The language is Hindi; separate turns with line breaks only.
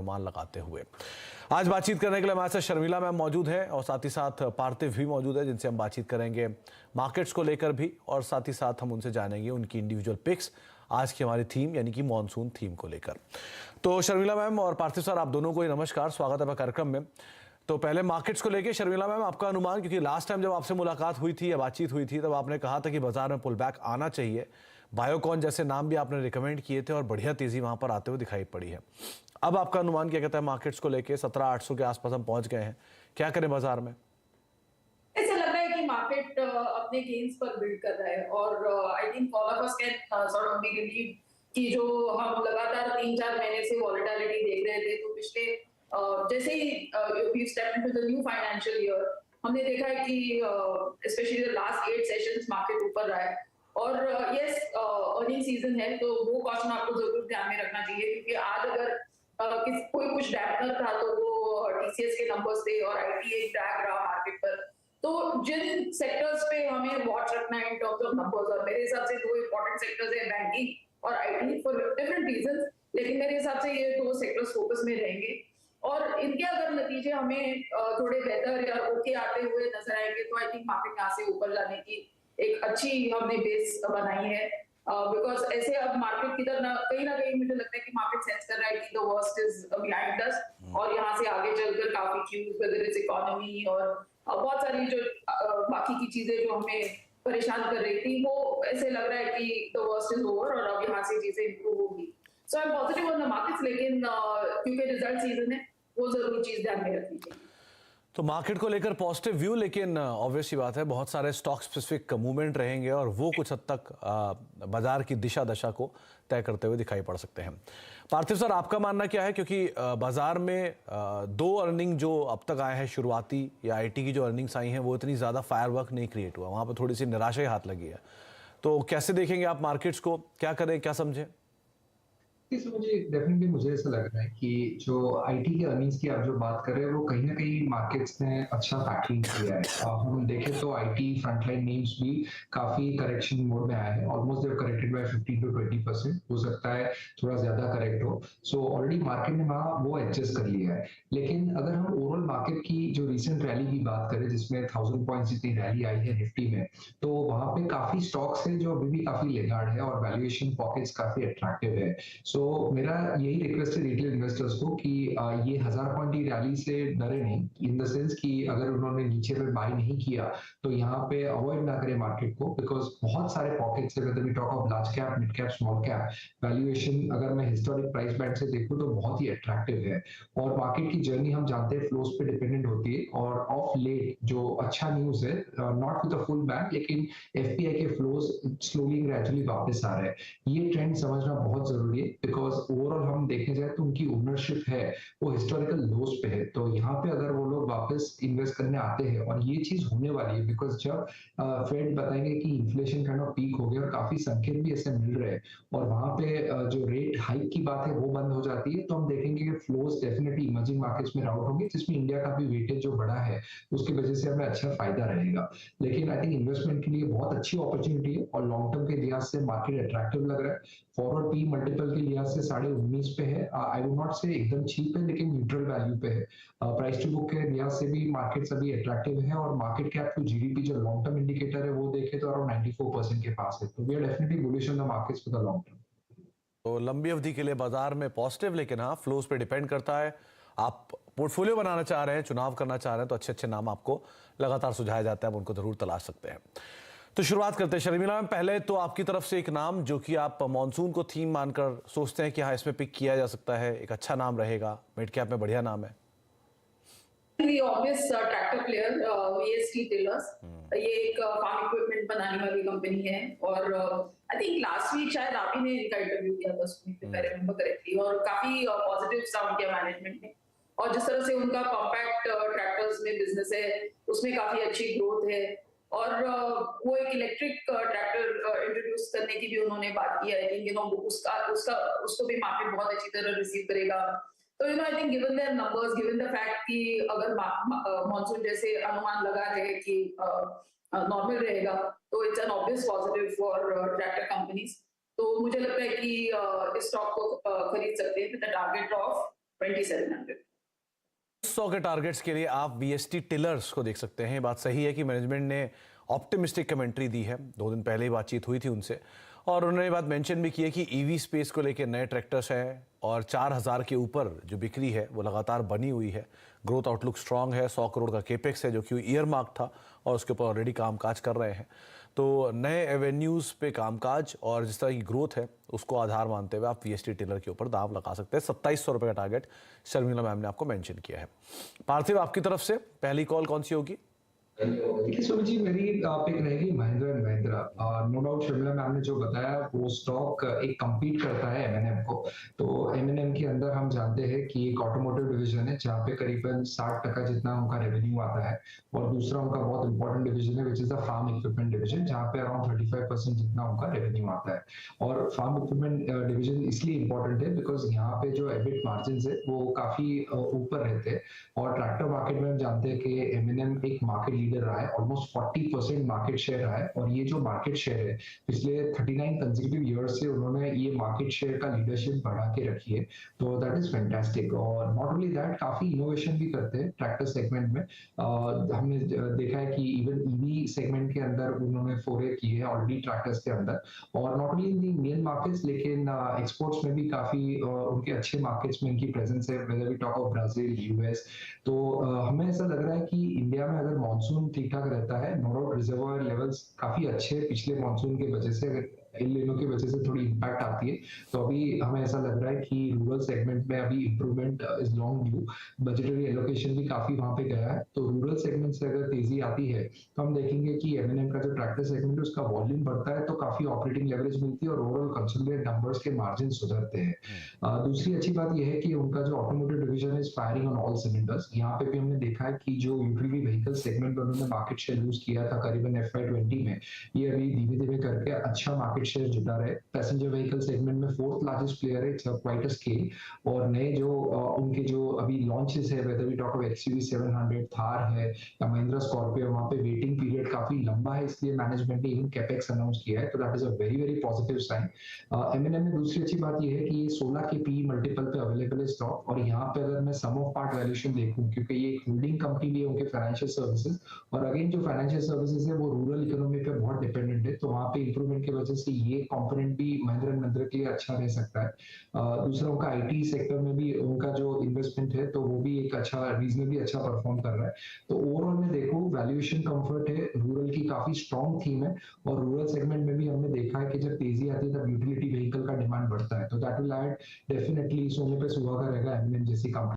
अनुमान लगाते हुए। आज बातचीत करने के लिए हमारे साथ शर्मिला मैम मौजूद है और साथ ही साथ पार्थिव भी मौजूद है, जिनसे हम बातचीत करेंगे मार्केट्स को लेकर भी, और साथ ही साथ हम उनसे जानेंगे उनकी इंडिविजुअल पिक्स आज की हमारी थीम यानी कि मॉनसून थीम को लेकर। तो शर्मिला मैम और पार्थिव सर, आप दोनों को ही नमस्कार, स्वागत है कार्यक्रम में। तो पहले मार्केट्स को लेके शर्मिला मैम, आपका अनुमान, क्योंकि लास्ट टाइम जब आपसे मुलाकात हुई थी या बातचीत हुई थी तब आपने कहा था कि बाजार में पुल बैक आना चाहिए, बायोकॉन जैसे नाम भी आपने रिकमेंड किए थे और बढ़िया तेजी वहां पर आते हुए दिखाई पड़ी है। अब आपका अनुमान क्या कहता है मार्केट्स को लेके? 17,800 के आसपास हम पहुंच गए हैं, क्या करें बाजार में?
ऐसा लग रहा है कि मार्केट अपने गेन्स पर बिल्ड कर रहा है और I think all of us can sort of be believe कि जो हम लगातार 3-4 महीने से वॉलेटिलिटी देख रहे थे, तो पिछले जैसे ही we step into the new financial year, हमने देखा है कि specially the last 8 sessions market ऊपर रहा है। और यस, अर्निंग सीजन है तो वो क्वेश्चन आपको जरूर ध्यान में रखना चाहिए, क्योंकि आज अगर कोई कुछ डैम्पनर था तो वो टीसीएस के नंबर्स थे और आईटी एक ड्रैग रहा मार्केट पर। तो जिन सेक्टर्स पे हमें वॉच रखना है इन टर्म्स ऑफ नंबर्स, और मेरे हिसाब से दो इंपॉर्टेंट सेक्टर्स है, बैंकिंग और आईटी, फॉर डिफरेंट रीजंस, लेकिन मेरे हिसाब से ये दो सेक्टर्स फोकस में रहेंगे। और इनके अगर नतीजे हमें थोड़े बेहतर या ओके आते हुए नजर आएंगे तो आई थिंक मार्केट यहाँ से ऊपर जाने की एक अच्छी हमने बेस बनाई है। बिकॉज ऐसे अब मार्केट की तरह कहीं ना कहीं मुझे लगता है कि मार्केट सेंस कर रहा है कि the worst is behind us, और यहाँ से आगे चलकर काफी चीज, वेदर इज इकोनॉमी और बहुत सारी जो बाकी की चीजें जो हमें परेशान कर रही थी, वो ऐसे लग रहा है कि द वर्स्ट इज ओवर और अब यहाँ से चीजें इंप्रूव होगी। So I am positive on the markets, लेकिन क्योंकि रिजल्ट सीजन है, वो जरूरी चीज ध्यान में रखनी चाहिए।
तो मार्केट को लेकर पॉजिटिव व्यू, लेकिन ऑब्वियस सी बात है बहुत सारे स्टॉक स्पेसिफिक मूवमेंट रहेंगे और वो कुछ हद तक बाजार की दिशा दशा को तय करते हुए दिखाई पड़ सकते हैं। पार्थिव सर, आपका मानना क्या है? क्योंकि बाजार में दो अर्निंग जो अब तक आए हैं शुरुआती, या आईटी की जो अर्निंग्स आई हैं, वो इतनी ज़्यादा फायरवर्क नहीं क्रिएट हुआ, वहाँ पर थोड़ी सी निराशा ही हाथ लगी है। तो कैसे देखेंगे आप मार्केट्स को? क्या करें, क्या समझें?
मुझे ऐसा लग रहा है कि जो आईटी के अर्निंग्स की आप जो बात कर रहे हैं, वो कहीं ना कहीं मार्केट्स ने अच्छा फैक्टरिंग किया है। हम देखें तो आईटी फ्रंटलाइन नेम्स भी काफी करेक्शन मोड में आए हैं, almost they've corrected by 15 to 20%, हो सकता है थोड़ा ज्यादा करेक्ट हो। सो ऑलरेडी मार्केट ने वहाँ वो एडजस्ट कर लिया है। लेकिन अगर हम ओवरऑल मार्केट की जो रिसेंट रैली की बात करें, जिसमें 1000 पॉइंट्स जितनी रैली आई है निफ्टी में, तो वहां पे काफी स्टॉक्स है जो अभी भी काफी लेगार्ड है और वैल्यूएशन पॉकेट्स काफी अट्रैक्टिव है। तो मेरा यही रिक्वेस्ट है रिटेल इन्वेस्टर्स को कि ये 1000 पॉइंट की रैली से डरे नहीं, इन द सेंस कि अगर उन्होंने नीचे पे बाय नहीं किया तो यहाँ पे अवॉइड ना करें मार्केट को, बिकॉज बहुत सारे पॉकेट्स है, whether we talk of large cap, mid cap, small cap, valuation अगर मैं हिस्टोरिक प्राइस बैंड से देखूं तो बहुत ही अट्रैक्टिव है। और मार्केट की जर्नी हम जानते हैं फ्लोज पे डिपेंडेंट होती है, और ऑफ लेट जो अच्छा न्यूज है, not with a full bank, लेकिन एफपीआई के फ्लोज स्लोली ग्रेजुअली वापस आ रहे हैं। ये ट्रेंड समझना बहुत जरूरी है, बिकॉज ओवरऑल हम देखने जाए तो उनकी ओनरशिप है वो हिस्टोरिकल लोस पे है। तो यहाँ पे अगर वो लोग वापस इन्वेस्ट करने आते हैं, और ये चीज होने वाली है, बिकॉज जब फेड बताएंगे कि इन्फ्लेशन काइंड ऑफ पीक हो गया, और काफी संकेत भी ऐसे मिल रहे हैं, और वहां पे जो रेट हाइक की बात है वो बंद हो जाती है, तो हम देखेंगे कि फ्लोज डेफिनेटली इमर्जिंग मार्केट्स में राउट होंगे, जिसमें इंडिया का भी वेटेज जो बड़ा है उसकी वजह से हमें अच्छा फायदा रहेगा। लेकिन आई थिंक इन्वेस्टमेंट के लिए बहुत अच्छी अपॉर्चुनिटी है, और लॉन्ग टर्म के लिहाज से मार्केट अट्रैक्टिव लग रहा है। फॉरवर्ड पी मल्टीपल के लिहाज से 19.5 पे है, आई वुड नॉट से एकदम चीप है, लेकिन न्यूट्रल वैल्यू पे है। प्राइस टू बुक के लिहाज से भी मार्केट अभी अट्रैक्टिव है, और मार्केट कैप टू जीडीपी जो लॉन्ग टर्म इंडिकेटर है वो देखे तो अराउंड 94% के पास है। तो we are definitely bullish on the markets for the long term.
तो लंबी अवधि के लिए बाजार में पॉजिटिव, लेकिन हाँ, फ्लोज पे डिपेंड करता है। आप पोर्टफोलियो बनाना चाह रहे हैं, चुनाव करना चाह रहे हैं, तो अच्छे अच्छे नाम आपको लगातार सुझाए जाते हैं, आप उनको जरूर तलाश सकते हैं। तो शुरुआत करते हैं शर्मिला मैम, पहले तो आपकी तरफ से एक नाम जो कि आप मॉनसून को थीम मानकर सोचते हैं कि हाँ इसमें पिक किया जा सकता है, एक अच्छा नाम रहेगा, मिड कैप में बढ़िया नाम है।
The obvious tractor player, VST Tillers, ये एक फार्म इक्विपमेंट बनाने वाली कंपनी है, और आई थिंक लास्ट वीक शायद आप ही ने इनका इंटरव्यू किया था, if I remember correctly, और काफी पॉजिटिव था उनके मैनेजमेंट ने, और जिस तरह से उनका कॉम्पैक्ट ट्रैक्टर्स में बिजनेस है उसमें काफी अच्छी ग्रोथ है। और वो एक इलेक्ट्रिक ट्रैक्टर इंट्रोड्यूस करने की भी उन्होंने बात की है। आई थिंक उसको भी मार्केट बहुत अच्छी तरह रिसीव करेगा। तो I think given their numbers, given the fact कि अगर मॉनसून जैसे अनुमान लगा रहे कि नॉर्मल रहेगा, तो it's an obvious positive for tractor companies. तो मुझे लगता है कि इस स्टॉक को खरीद सकते हैं विद द टारगेट ऑफ 2700।
100 के टारगेट्स के लिए आप वीएसटी टिलर्स को देख सकते हैं। ये बात सही है कि मैनेजमेंट ने ऑप्टिमिस्टिक कमेंट्री दी है। 2 दिन पहले ही बातचीत हुई थी उनसे और उन्होंने ये बात मेंशन भी की है कि ईवी स्पेस को लेकर नए ट्रैक्टर्स हैं और 4000 के ऊपर जो बिक्री है वो लगातार बनी हुई है। ग्रोथ आउटलुक स्ट्रांग है। 100 करोड़ का केपेक्स है जो कि ईयर मार्क था और उसके ऊपर ऑलरेडी कामकाज कर रहे हैं। तो नए एवेन्यूज़ पे कामकाज और जिस तरह की ग्रोथ है उसको आधार मानते हुए आप वीएसटी टिलर के ऊपर दाव लगा सकते हैं। 2700 रुपये का टारगेट शर्मिला मैम ने आपको मेंशन किया है। पार्थिव, आपकी तरफ से पहली कॉल कौन सी होगी?
देखिए सुमित जी, मेरी पिक रहेगी Mahindra and Mahindra. No doubt Sharmila ma'am ने जो बताया वो स्टॉक एक कम्पीट करता है एमएनएम को। तो एमएनएम के अंदर हम जानते हैं कि एक ऑटोमोटिव डिवीजन है जहाँ पे करीबन 60% जितना उनका रेवेन्यू आता है और दूसरा उनका बहुत इंपॉर्टेंट डिवीजन है which is the farm equipment division, जहाँ पे अराउंड 35% जितना उनका रेवेन्यू आता है। और फार्म इक्विपमेंट डिवीजन इसलिए इंपॉर्टेंट है बिकॉज यहाँ पे जो एबिट मार्जिन है वो काफी ऊपर रहते हैं और ट्रैक्टर मार्केट में हम जानते हैं कि एमएनएम एक मार्केट लीडर रहा है, ऑलमोस्ट 40% मार्केट शेयर रहा है और ये जो मार्केट शेयर है पिछले 39 कंसेक्यूटिव ईयर्स से उन्होंने ये मार्केट शेयर का लीडरशिप बढ़ा के रखी है। तो दैट इज फैंटास्टिक। और नॉट ओनली दैट, काफी इनोवेशन भी करते हैं ट्रैक्टर सेगमेंट में। हमने देखा है कि इवन ईवी सेगमेंट के अंदर उन्होंने फोरे किए हैं ऑलरेडी ट्रैक्टर्स के अंदर और not only in the Indian markets लेकिन एक्सपोर्ट्स में भी काफी उनके अच्छे मार्केट्स में इनकी प्रेजेंस है, whether we talk of Brazil, US. तो हमें ऐसा लग रहा है कि इंडिया में अगर मानसून ठीक ठाक रहता है, नो डाउट रिजर्वोयर लेवल्स काफी अच्छे पिछले मानसून की वजह से, अगर इन लेनों की वजह से थोड़ी इंपैक्ट आती है तो अभी हमें ऐसा लग रहा है कि रूरल सेगमेंट में अभी improvement is long due. Budgetary allocation भी काफी वहां पे गया है तो रूरल सेगमेंट से अगर तेजी आती है तो हम देखेंगे कि एमएनएम का जो ट्रैक्टर सेगमेंट है उसका वॉल्यूम बढ़ता है तो काफी ऑपरेटिंग लेवरेज मिलती है और ओवरऑल कंसोलिडेटेड नंबर्स के मार्जिन सुधरते हैं। दूसरी अच्छी बात यह है कि उनका जो automotive division is firing on all cylinders. यहाँ पे भी हमने देखा है कि जो यूटिलिटी व्हीकल सेगमेंट में उन्होंने मार्केट शेयर लूज किया था करीबन FY20 में, ये अभी धीमे धीमे करके अच्छा मार्केट शेयर जुटा रहे। पैसेंजर व्हीकल सेगमेंट में 4th लार्जेस्ट प्लेयर है, इट्स क्वाइट अ स्केल। और नए जो उनके जो अभी लॉन्चेस है, whether we talk of XUV 700, Thar है या महिंद्रा स्कॉर्पियो, वहां पे वेटिंग पीरियड काफी लंबा है, इसलिए मैनेजमेंट ने इवन कैपेक्स अनाउंस किया है। तो that is a very very positive sign. MNM में दूसरी अच्छी बात यह है कि ये 16 के पी मल्टीपल पे अवेलेबल है स्टॉक और यहाँ पे अगर मैं सम ऑफ पार्ट वैल्यूएशन देखूं, क्योंकि ये एक होल्डिंग कंपनी भी है उनके फाइनेंशियल सर्विसेज और अगेन जो फाइनेंशियल सर्विसेज है वो रूरल इकोनॉमी पे बहुत डिपेंडेंट है, तो वहाँ पे इंप्रूवमेंट की वजह से ये कंपोनेंट भी महिंद्रा एंड महिंद्रा के लिए अच्छा रह सकता है। दूसरा उनका आईटी सेक्टर में भी उनका जो इन्वेस्टमेंट है तो वो भी एक अच्छा रीजनेबली अच्छा परफॉर्म कर रहा है। तो ओवरऑल में देखो वैल्यूएशन कंफर्ट है, रूरल की काफी स्ट्रॉन्ग थीम है और रूरल सेगमेंट में भी हमने देखा है कि जब तेजी आती है तब यूटिलिटी व्हीकल का डिमांड बढ़ता है, तो दैट विल ऐड डेफिनेटली सोने पे सुहागा रहेगा एमएनएम जैसी कंपनी।